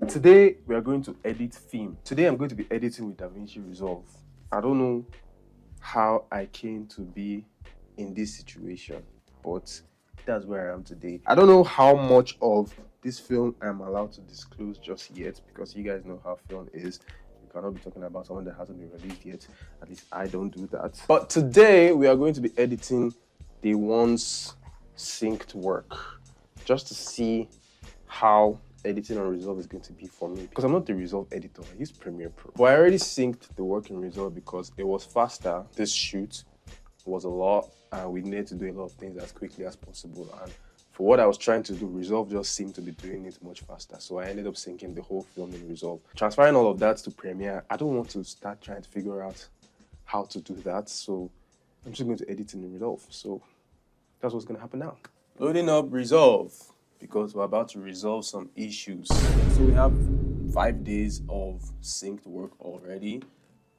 Today we are going to edit theme. Today I'm going to be editing with Davinci Resolve. I don't know how I came to be in this situation, but that's where I am today. I don't know how much of this film I'm allowed to disclose just yet, because you guys know how film is. You cannot be talking about someone that hasn't been released yet. At least I don't do that. But today we are going to be editing the once synced work, just to see how editing on Resolve is going to be for me, because I'm not the Resolve editor. I use Premiere Pro, but I already synced the work in Resolve because it was faster. This shoot was a lot, and we needed to do a lot of things as quickly as possible. And for what I was trying to do, Resolve just seemed to be doing it much faster. So I ended up syncing the whole film in Resolve, transferring all of that to Premiere. I don't want to start trying to figure out how to do that, so I'm just going to edit in Resolve. So that's what's going to happen now. Loading up Resolve, because we're about to resolve some issues. So we have 5 days of synced work already.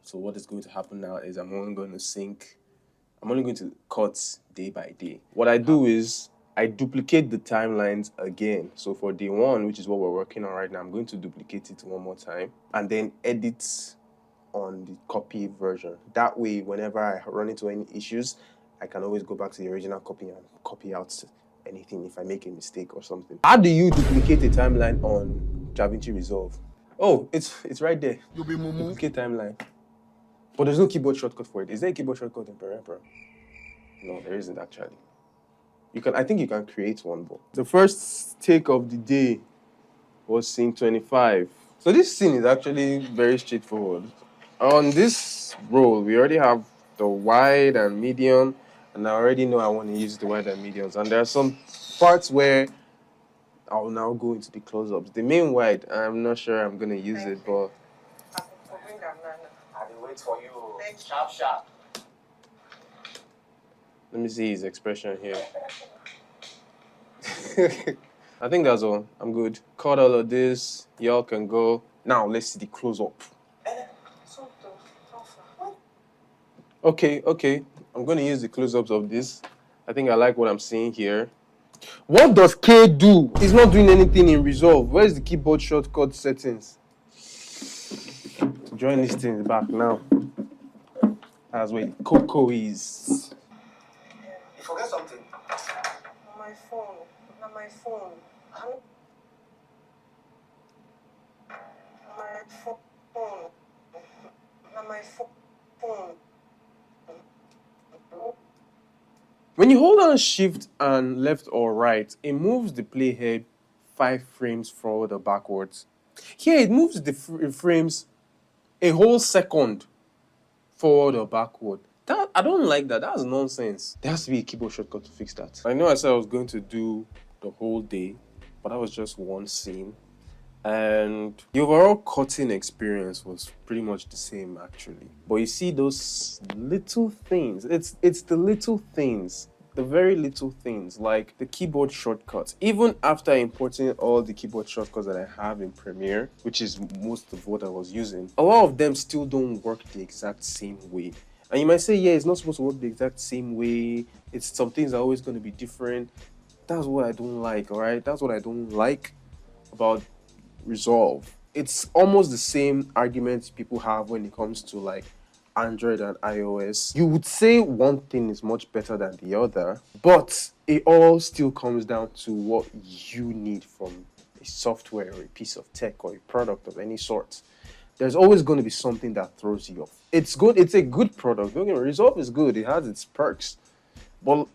So what is going to happen now is I'm only going to cut day by day. What I do is I duplicate the timelines again. So for day 1, which is what we're working on right now, I'm going to duplicate it one more time and then edit on the copy version. That way, whenever I run into any issues, I can always go back to the original copy and copy out anything if I make a mistake or something. How do you duplicate a timeline on Davinci Resolve? Oh, it's right there. You'll be duplicate timeline. But there's no keyboard shortcut for it. Is there a keyboard shortcut in Premiere Pro? No, there isn't actually. I think you can create one, but the first take of the day was scene 25. So this scene is actually very straightforward. On this roll, we already have the wide and medium, and I already know I want to use the wide and mediums. And there are some parts where I'll now go into the close-ups. The main wide, I'm not sure I'm going to use it, but I will wait for you. Sharp, sharp. let me see his expression here. I think that's all. I'm good. Cut all of this. Y'all can go. Now, let's see the close-up. Okay. I'm going to use the close-ups of this. I think I like what I'm seeing here. What does K do? It's not doing anything in Resolve. Where's the keyboard shortcut settings? Join this thing back now. That's where the cocoa is. You forget something? My phone. Not my phone. My phone. Not my phone. When you hold on Shift and left or right, it moves the playhead 5 frames forward or backwards. Here, it moves the frames a whole second forward or backward. I don't like that. That's nonsense. There has to be a keyboard shortcut to fix that. I know I said I was going to do the whole day, but that was just one scene. And the overall cutting experience was pretty much the same, actually. But you see those little things. It's the little things, the very little things, like the keyboard shortcuts. Even after importing all the keyboard shortcuts that I have in Premiere, which is most of what I was using, a lot of them still don't work the exact same way. And you might say, yeah, it's not supposed to work the exact same way. Some things are always going to be different. That's what I don't like, all right? That's what I don't like about Resolve. It's almost the same arguments people have when it comes to like Android and iOS. You would say one thing is much better than the other, but it all still comes down to what you need from a software or a piece of tech or a product of any sort. There's always going to be something that throws you off. It's good. It's a good product. Don't get me wrong, Resolve is good. It has its perks, but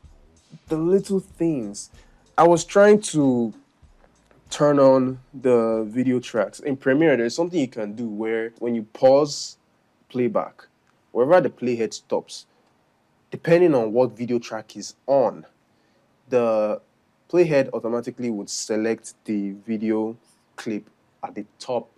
the little things. I was trying to turn on the video tracks. In Premiere, there's something you can do where when you pause playback, wherever the playhead stops, depending on what video track is on, the playhead automatically would select the video clip at the top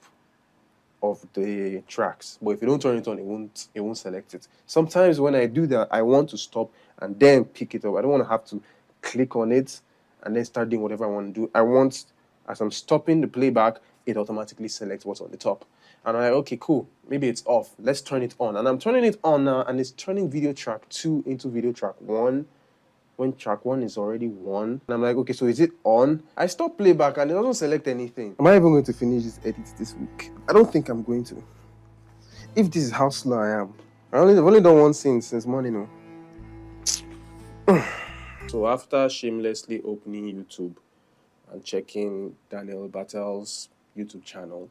of the tracks. But if you don't turn it on, it won't select it. Sometimes when I do that, I want to stop and then pick it up. I don't want to have to click on it and then start doing whatever I want to do. I want, as I'm stopping the playback, it automatically selects what's on the top. And I'm like, okay, cool. Maybe it's off. Let's turn it on. And I'm turning it on now, and it's turning video track 2 into video track 1. when track 1 is already 1. And I'm like, okay, so is it on? I stop playback and it doesn't select anything. Am I even going to finish this edit this week? I don't think I'm going to. If this is how slow I am. I've only done one scene since morning. So after shamelessly opening YouTube and checking Daniel Battle's YouTube channel,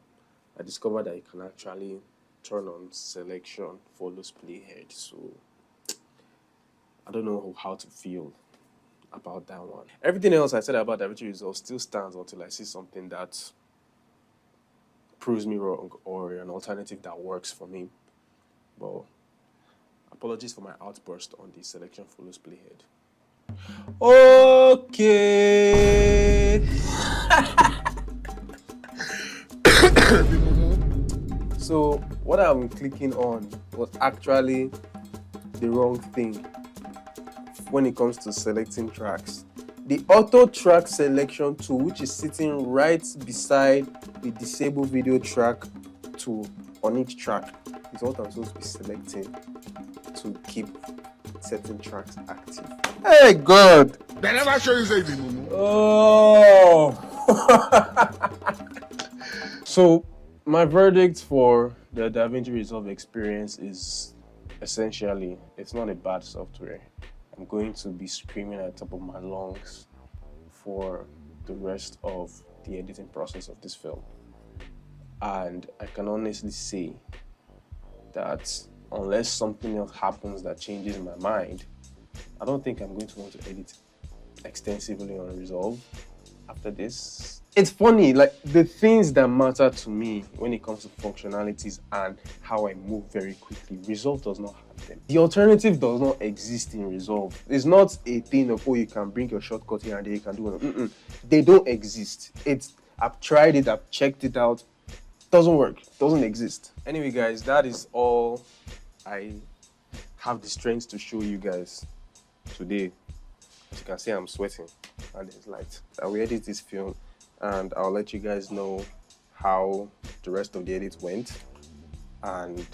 I discovered that you can actually turn on selection follows playhead. So I don't know how to feel about that one. Everything else I said about Davinci Resolve still stands until I see something that proves me wrong or an alternative that works for me. But apologies for my outburst on the selection follows playhead. Okay. So what I'm clicking on was actually the wrong thing when it comes to selecting tracks. The auto track selection tool, which is sitting right beside the disable video track tool on each track, is what I'm supposed to be selecting to keep certain tracks active. Hey God! They never show you anything, Mumu. Oh! So my verdict for the Davinci Resolve experience is essentially, it's not a bad software. I'm going to be screaming at the top of my lungs for the rest of the editing process of this film. And I can honestly say that unless something else happens that changes my mind, I don't think I'm going to want to edit extensively on Resolve after this. It's funny, like the things that matter to me when it comes to functionalities and how I move very quickly, Resolve does not have them. The alternative does not exist in Resolve. It's not a thing of, oh, you can bring your shortcut here and there, you can do it. They don't exist. I've tried it, I've checked it out. Doesn't work, doesn't exist. Anyway, guys, that is all I have the strength to show you guys today. As you can see, I'm sweating and it's light. I will edit this film and I'll let you guys know how the rest of the edit went and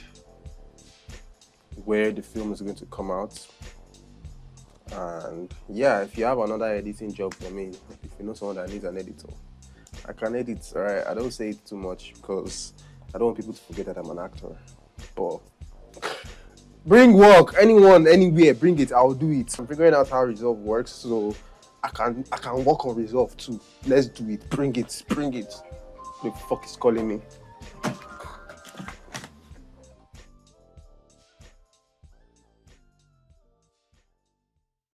where the film is going to come out. And yeah, if you have another editing job for me, if you know someone that needs an editor, I can edit, alright? I don't say it too much because I don't want people to forget that I'm an actor. But bring work, anyone, anywhere, bring it, I'll do it. I'm figuring out how Resolve works, so I can work on Resolve too. Let's do it, bring it. The fuck is calling me?